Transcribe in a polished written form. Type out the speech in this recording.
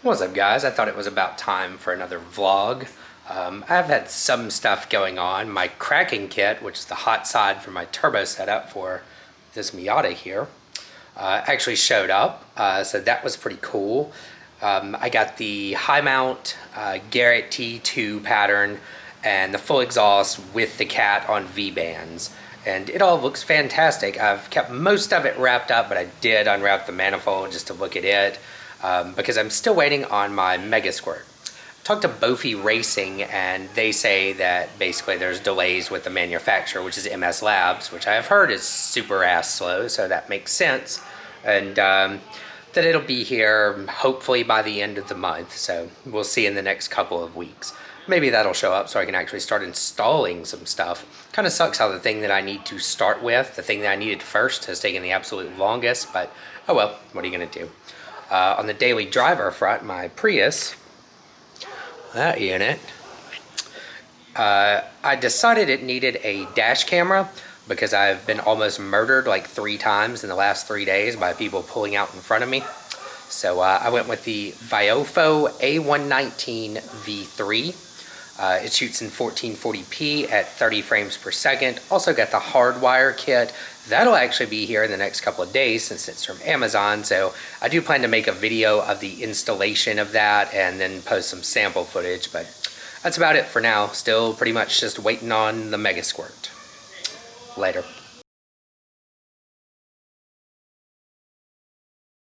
What's up, guys? I thought it was about time for another vlog. I've had some stuff going on. My Kraken Kit, which is the hot side for my turbo setup for this Miata here, actually showed up, so that was pretty cool. I got the high mount Garrett T2 pattern and the full exhaust with the cat on V-bands. And it all looks fantastic. I've kept most of it wrapped up, but I did unwrap the manifold just to look at it because I'm still waiting on my MegaSquirt. Talked to Viofo Racing, and they say that basically there's delays with the manufacturer, which is MS Labs, which I have heard is super ass slow, so that makes sense. And that it'll be here hopefully by the end of the month, so we'll see in the next couple of weeks. Maybe that'll show up so I can actually start installing some stuff. Kind of sucks how the thing that I need to start with, the thing that I needed first, has taken the absolute longest, but oh well, what are you going to do? On the daily driver front, my Prius, that unit, I decided it needed a dash camera because I've been almost murdered like 3 times in the last 3 days by people pulling out in front of me. So I went with the Viofo A119V3. It shoots in 1440p at 30 frames per second. Also got the hardwire kit. That'll actually be here in the next couple of days since it's from Amazon. So I do plan to make a video of the installation of that and then post some sample footage. But that's about it for now. Still pretty much just waiting on the MegaSquirt. Later.